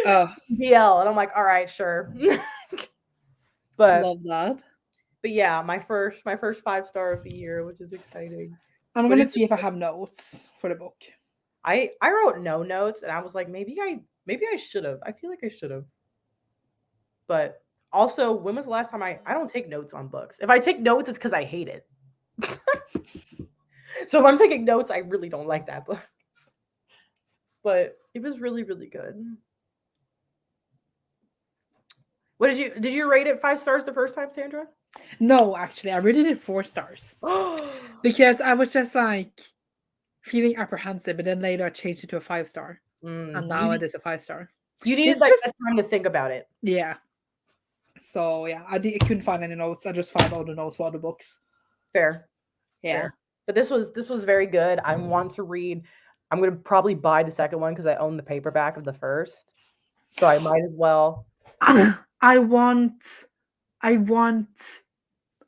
Oh, DL, and I'm like, all right, sure. but love that. but yeah, my first 5-star of the year, which is exciting. I'm But gonna it's see if I have notes for the book. I wrote no notes, and I was like, maybe I should have. I feel like I should have. But also, when was the last time I don't take notes on books? If I take notes, it's because I hate it. So if I'm taking notes, I really don't like that book. But it was really, really good. What did you rate it 5 stars the first time, Sandra? No, actually, I rated it 4 stars because I was just like feeling apprehensive, but then later I changed it to a 5 star, and You now it is a 5 star. you needed It's like just that time to think about it. yeah. So yeah, I couldn't find any notes. I just found all the notes for other books. Fair, Yeah. fair. But this was very good. I want to read. I'm gonna probably buy the second one because I own the paperback of the first, so I might as well. I want I want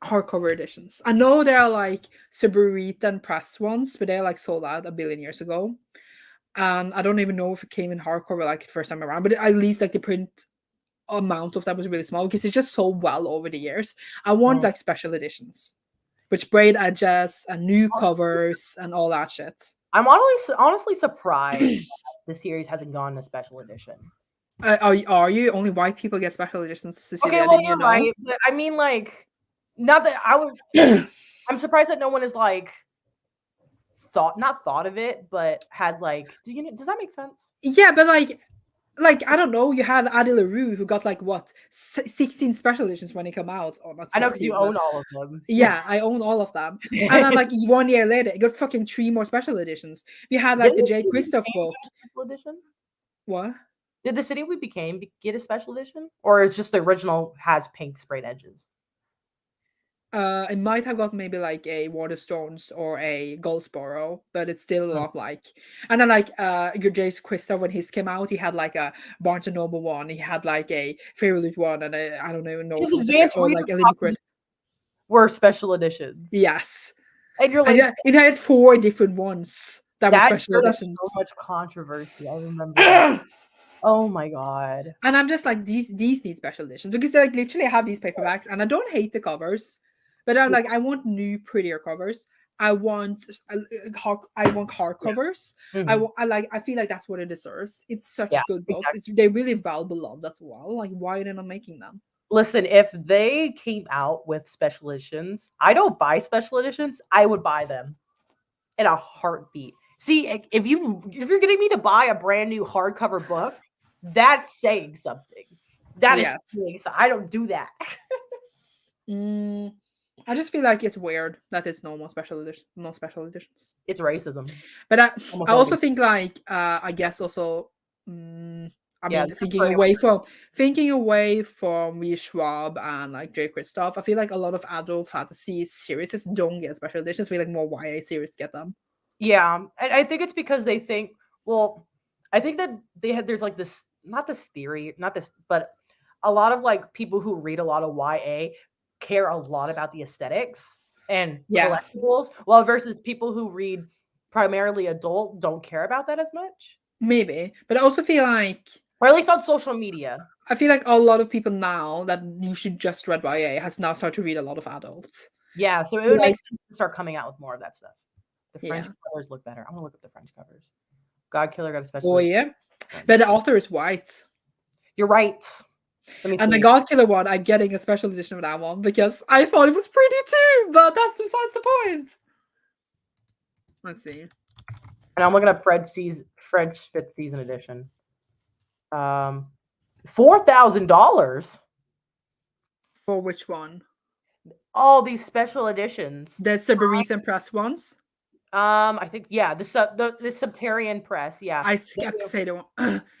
hardcover editions. I know there are like Subaru and press ones, but they're like sold out a billion years ago. And I don't even know if it came in hardcover like the first time around, but at least like the print amount of that was really small because it's just so well over the years. I want Mm. like special editions with sprayed edges and new covers and all that shit. I'm honestly surprised the series hasn't gone to special edition. Are you only white people get special editions, Okay, Cecilia? well Didn't you you're know? right, but I mean like not that I would. I'm surprised that no one is like not thought of it, but has like. Does that make sense? Yeah, but like I don't know. You have Adi LaRue who got like what 16 special editions when they come out, or not I know because you 16, but own all of them. yeah, I own all of them. And then like 1 year later, it got fucking 3 more special editions. We had like Didn't the the Jay city we Kristoff became book. get a special edition? What? Did the city we became get a special edition, or is just the original has pink sprayed edges? It might have got maybe like a Waterstones or a Goldsboro, but it's still a Hmm. lot like. And then like your Jace Christoph when his came out, he had like a Barnes and Noble one, he had like a Fairly one, and I don't even know His if it was advanced or reader like a copies Liquid. were special editions, Yes, and you're and like, yeah, it had 4 different ones that were that special stirred up editions. so much controversy. I remember that. And Oh my god. I'm just like these need special editions because they like literally have these paperbacks, and I don't hate the covers, but I'm Yeah. like I want new, prettier covers. I want I want hardcovers. Mhm. I feel like that's what it deserves. It's Yeah, such good books. exactly. It's they're really well beloved as well. Like why are they not making them? Listen, if they came out with special editions, I don't buy special editions. I would buy them in a heartbeat. See, if you're getting me to buy a brand new hardcover book, that's saying something. That is Yes. saying so. I don't do that. Mm, I just feel like it's weird that it's no special editions. It's racism. But I also Homophobic. think like I guess also I Yeah, mean this is pretty thinking away from Lee Schwab and like Jay Kristoff, I feel like a lot of adult fantasy series just don't get special editions. I feel like more YA series get them. Yeah, and I think it's because they think. Well, I think that there's like this not this theory, not this, but a lot of like people who read a lot of YA care a lot about the aesthetics and Yeah, collectibles, while versus people who read primarily adult don't care about that as much, maybe. But I also feel like or at least on social media. a lot of people now that you should just read YA has now started to read a lot of adults. Yeah, so it would make Like sense to start coming out with more of that stuff. The French yeah. covers look better. I'm gonna look up the French covers. God Killer got a special Oh edition. yeah. But the author is white. You're right. Let me And the see. God Killer one, I'm getting a special edition of that one because I thought it was pretty too, but that's besides the point. Let's see. And I'm looking up French fifth season edition. $4,000. For which one? All these special editions. The Cyberethan Press ones? I think yeah, the Subterranean Press. Yeah, I could say the one.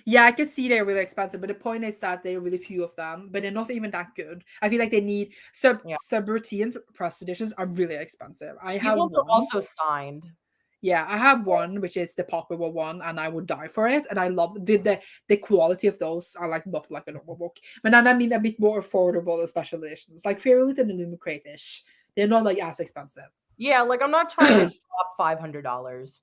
Yeah, I can see they're really expensive, but the point is that there are really few of them, but they're not even that good. I feel like they need yeah. Cyberethan Press editions are really expensive. I These have ones are one. also signed. Yeah, I have one, which is the popular one, and I would die for it. And I love the quality of those are like not like a normal book. But then I mean a bit more affordable than special editions, like Fairly and Illumicrate-ish. They're not like as expensive. Yeah, like I'm not trying to drop $500.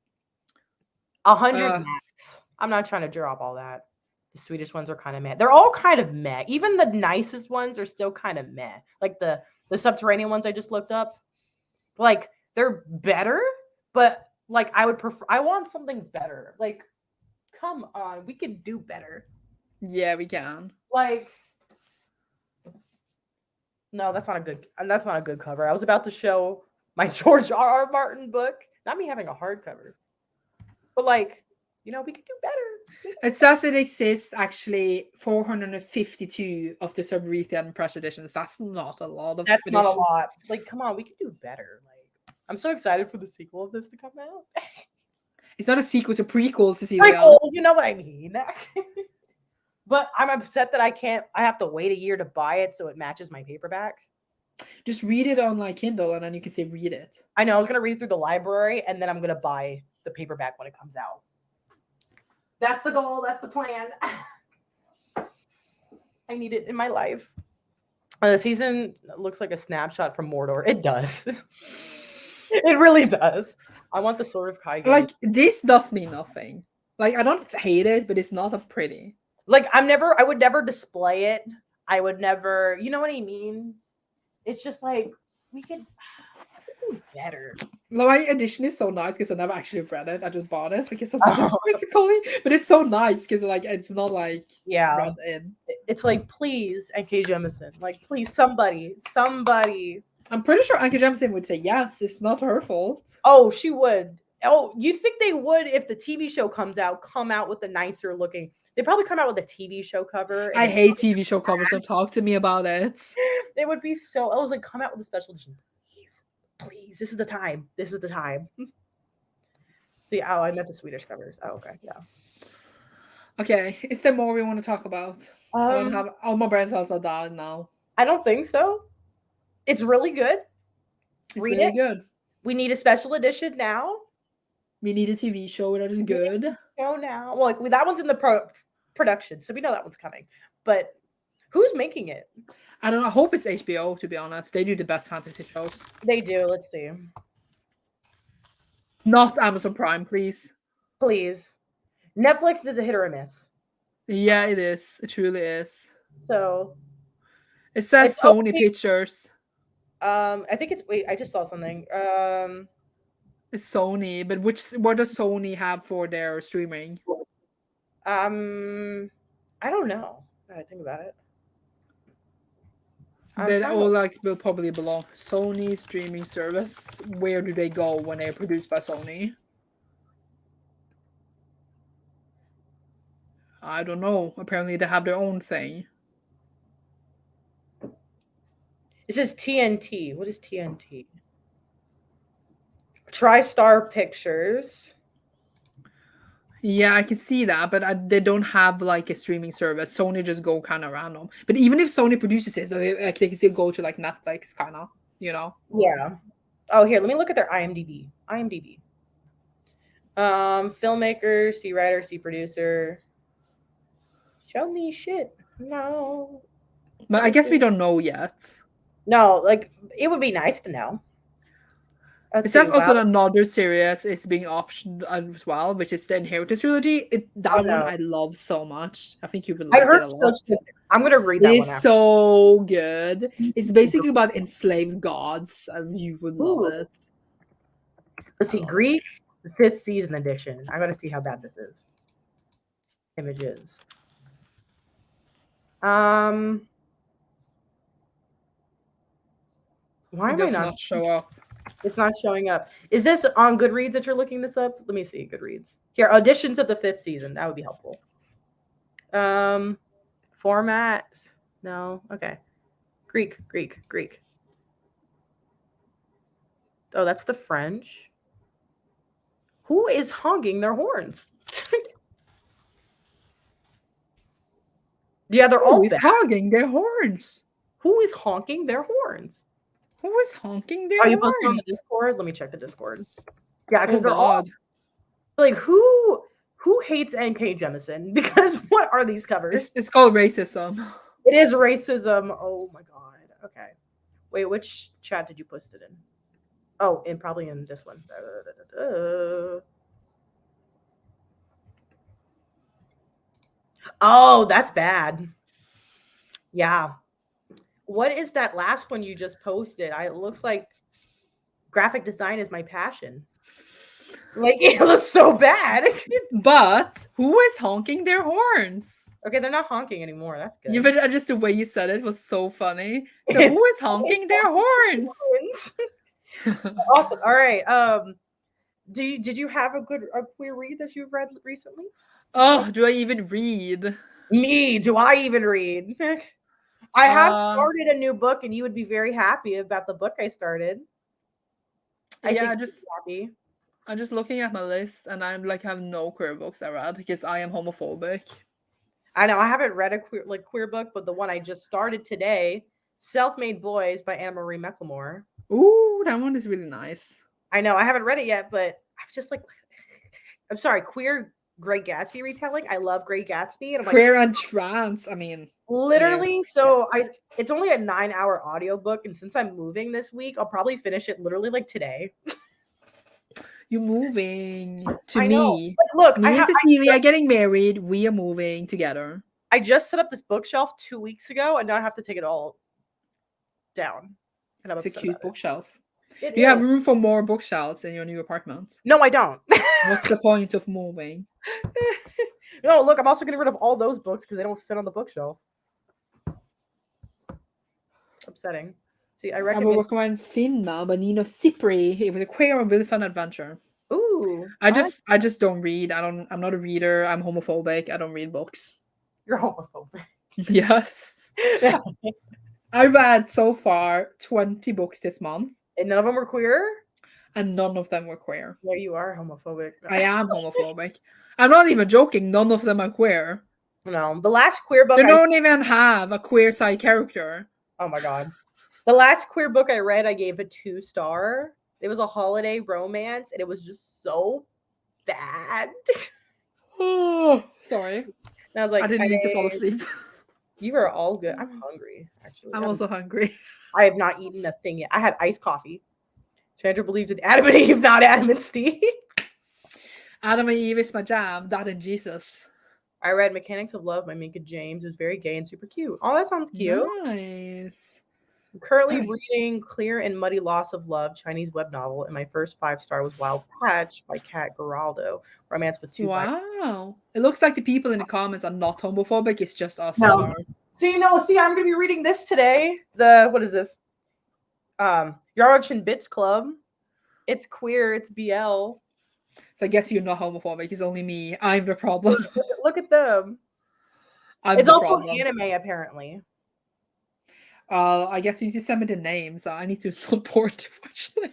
100 max. I'm not trying to drop all that. The Swedish ones are kind of meh. They're all kind of meh. Even the nicest ones are still kind of meh. Like the subterranean ones I just looked up. Like they're better, but like I would prefer. I want something better. Like, come on, we could do better. Yeah, we can. Like, no, that's not a good. That's not a good cover. I was about to show my George R. R. Martin book. Not me having a hardcover, but like, we could do better. It says it exists actually 452 of the Subregion press editions. That's not a lot of That's not a edition. lot. Like, come on, we could do better. Like, I'm so excited for the sequel of this to come out. It's not a sequel, it's a prequel, Cecilia. Prequel, you know what I mean. But I'm upset that I have to wait a year to buy it so it matches my paperback. Just read it on like Kindle and then you can say read it. I know, I was gonna read it through the library and then I'm gonna buy the paperback when it comes out. That's the goal, that's the plan. I need it in my life. The season looks like a snapshot from Mordor. It does. It really does. I want the Sword of Kaigen. Like, this does mean nothing. Like, I don't hate it, but it's not a pretty. Like, I would never display it. I would never, you know what I mean? It's just like, we could do better. My edition is so nice because I never actually read it. I just bought it because of basically. But it's so nice because like it's not like read in. It's like, please, N.K. Jemisin, like, please, somebody. I'm pretty sure N.K. Jemisin would say yes. It's not her fault. Oh, she would. Oh, you think they would if the TV show come out with a nicer looking? They probably come out with a TV show cover. I hate TV show covers. Don't talk to me about it. They would be so. I was like, come out with a special edition, please. This is the time. See, I meant the Swedish covers. Oh, okay, yeah. Okay, is there more we want to talk about? I don't have all my brain cells are down now. I don't think so. It's really good. It's really good. We need a special edition now. We need a TV show that is good. Show now. Well, like that one's in the production, so we know that one's coming. But who's making it? I don't know. I hope it's HBO, to be honest. They do the best fantasy shows. They do. Let's see. Not Amazon Prime, please. Please. Netflix is a hit or a miss. Yeah, it is. It truly is. So it says Sony Pictures. I think it's I just saw something. It's Sony, but what does Sony have for their streaming? I don't know. Now I think about it. But all will probably belong to Sony streaming service. Where do they go when they're produced by Sony? I don't know. Apparently they have their own thing. It says TNT. What is TNT? TriStar Pictures. Yeah, I can see that, but they don't have like a streaming service. Sony just go kind of random. But even if Sony produces it, they can still go to like Netflix, kind of, Yeah. Oh, here, let me look at their IMDb. Filmmaker, C writer, C producer. Show me shit. No. But I guess we don't know yet. No, like it would be nice to know. It says also another series is being optioned as well, which is the Inheritance trilogy. That one I love so much. I think you would like it a lot. I'm gonna read that one. It's so good. It's basically about enslaved gods. You would love it. Let's see, Greek, the 5th season edition. I gotta see how bad this is. Images. Why am I not show up? It's not showing up. Is this on Goodreads that you're looking this up? Let me see. Goodreads. Here, auditions of the 5th season. That would be helpful. Format. No. Okay. Greek. Oh, that's the French. Who is honking their horns? Yeah, they're all honking their horns. Who is honking their horns? Who is honking their horns? Are you posting on the Discord? Let me check the Discord. Yeah, because they're all like, who hates N.K. Jemisin? Because what are these covers? It's called racism. It is racism. Oh my god. Okay. Wait, which chat did you post it in? Oh, probably in this one. Oh, that's bad. Yeah. What is that last one you just posted? It looks like graphic design is my passion. Like it looks so bad. But who is honking their horns? Okay, they're not honking anymore. That's You good. but just the way you said it was so funny. So who is honking their horns? Awesome. All right. Did you have a queer read that you've read recently? Oh, do I even read? Me, do I even read? I have Uh started a new book, and you would be very happy about the book I started. I yeah, think I you'd just be happy. I'm just looking at my list and I'm like have no queer books I read because I am homophobic. I know I haven't read a queer book, but the one I just started today, "Self-Made Boys" by Anna Marie McLemore. Ooh, that one is really nice. I know I haven't read it yet, but I'm just like, I'm sorry, queer Great Gatsby retelling. I love Great Gatsby, and I'm like, Queer and trans. I mean, yeah. literally. So it's only a 9-hour audiobook, and since I'm moving this week, I'll probably finish it literally like today. You're moving to I know. me. Like, look, Me and Cecilia are getting married. We are moving together. I just set up this bookshelf 2 weeks ago, and now I have to take it all down, and I'm It's a upset cute about it. bookshelf. It You have is. room for more bookshelves in your new apartment. No, I don't. What's the point of moving? No, look, I'm also getting rid of all those books because they don't fit on the bookshelf. Upsetting. See, I I will recommend. recommend Finna by Nino Cipri. It was a queer and really fun adventure. Ooh, I just don't read. I'm not a reader. I'm homophobic. I don't read books. you're homophobic. Yes. I read so far 20 books this month, And none of them were queer. and none of them were queer. Yeah, you are homophobic. I am homophobic. I'm not even joking. None of them are queer. No, the last queer book They I. don't even have a queer side character. Oh my god. The last queer book I read, I gave a 2-star. It was a holiday romance, and it was just so bad. Oh, sorry. And I was like, I didn't mean to fall asleep. you are all good. I'm hungry, actually. I'm also hungry. I have not eaten a thing yet. I had iced coffee. Sandra believes in Adam and Eve, not Adam and Steve. Adam and Eve is my jam. That and Jesus. I read Mechanics of Love by Minka James. It was very gay and super cute. Oh, that sounds cute. Nice. I'm currently reading Clear and Muddy Loss of Love, Chinese web novel, and my first 5-star was Wild Patch by Kat Geraldo, romance with two. Wow. It looks like the people in the comments are not homophobic. It's just us No. that are. See, I'm gonna be reading this today. What is this? Yarochin Bitch Club. It's queer. It's BL. So I guess you're not homophobic. It's only me. I'm the problem. Look at them. I'm It's the also problem. anime, apparently. I guess you need to send me the names. I need to support to watch later.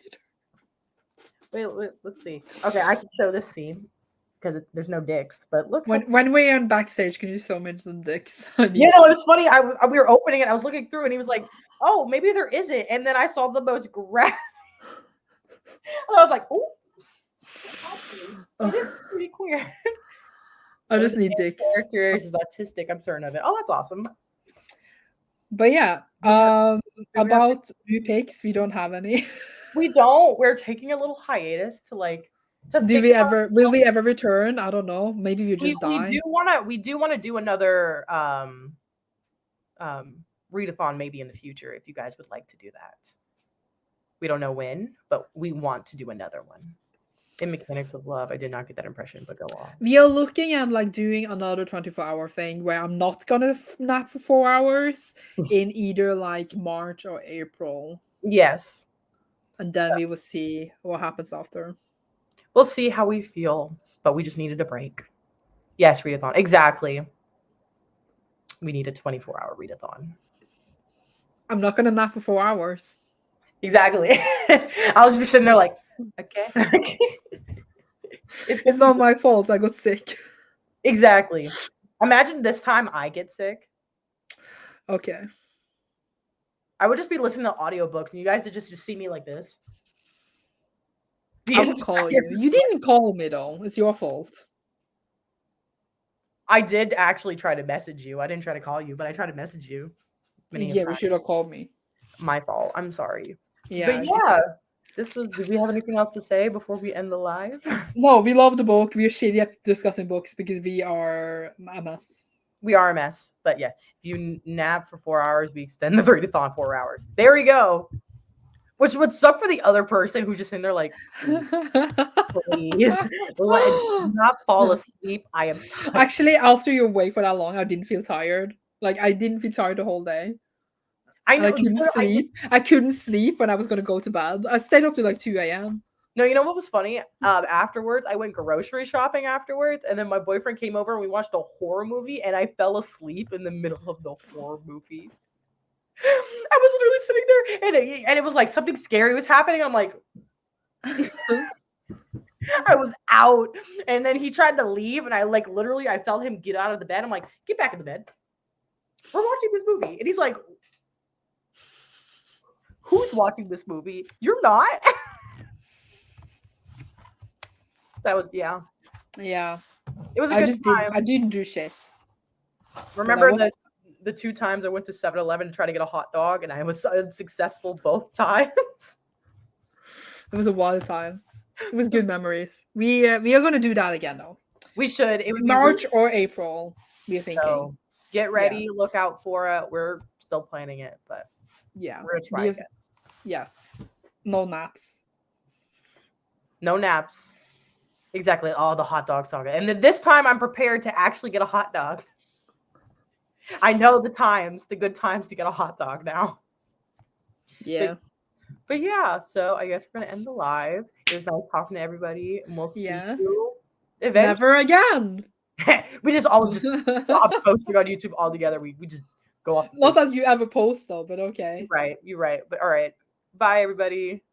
Wait, let's see. Okay, I can show this scene because there's no dicks. But look, When we're on backstage, can you show me some dicks? you know, it's funny. We were opening it. I was looking through, and he was like, "Oh, maybe there isn't." And then I saw the most graphic, and I was like, "Oh, it is pretty queer." I just need dicks. Character is autistic. I'm certain of it. Oh, that's awesome. But yeah, about new picks, we don't have any. We don't. We're taking a little hiatus to like. Will we ever return? I don't know. Maybe we just die. We do want to do another readathon maybe in the future if you guys would like to do that. We don't know when, but we want to do another one. In Mechanics of Love, I did not get that impression, but go on. We are looking at like doing another 24-hour thing where I'm not gonna nap for 4 hours in either like March or April. Yes. And then we will see what happens after. We'll see how we feel, but we just needed a break. Yes, readathon. Exactly. We need a 24-hour readathon. I'm not gonna nap for 4 hours. Exactly. I'll just be sitting there like, okay. It's not my fault. I got sick. Exactly. Imagine this time I get sick. Okay. I would just be listening to audiobooks and you guys would just see me like this. I will call you. You didn't call me though. It's your fault. I did actually try to message you. I didn't try to call you, but I tried to message you. Yeah, we should have called me. My fault. I'm sorry. Yeah. But yeah, did we have anything else to say before we end the live? No, we love the book. We're shitty at discussing books because we are a mess. We are a mess, but yeah, if you nap for 4 hours, we extend the readathon 4 hours. There we go. Which would suck for the other person who's just in there like, please, let not fall asleep. I am tired. Actually, after you're awake for that long, I didn't feel tired. Like I didn't feel tired the whole day. I And I know. couldn't sleep. I couldn't sleep when I was gonna go to bed. I stayed up to like 2 a.m. No, you know what was funny? Afterwards, I went grocery shopping afterwards, and then my boyfriend came over and we watched a horror movie, and I fell asleep in the middle of the horror movie. I was literally sitting there, and it was like something scary was happening, and I'm like, I was out, and then he tried to leave, and I like literally, I felt him get out of the bed. I'm like, get back in the bed. We're watching this movie, and he's like, who's watching this movie? You're not. That was Yeah. It was a good time. I didn't do shit. Remember the 2 times I went to 7-Eleven to try to get a hot dog, and I was unsuccessful both times. It was a wild time. It was good memories. We are gonna do that again though. We should. It would March or April. We're thinking. So get ready. Look out for it. We're still planning it, but yeah, we're gonna try again. Yes. No naps. No naps. Exactly. Oh, the hot dog saga. And then this time I'm prepared to actually get a hot dog. I know the good times to get a hot dog now. Yeah. But yeah, so I guess we're gonna end the live. It was nice talking to everybody, and we'll see you eventually. Never again. We just all stop posting on YouTube all together. We just go off. Not that you ever post though, but okay. You're right. But all right. Bye, everybody.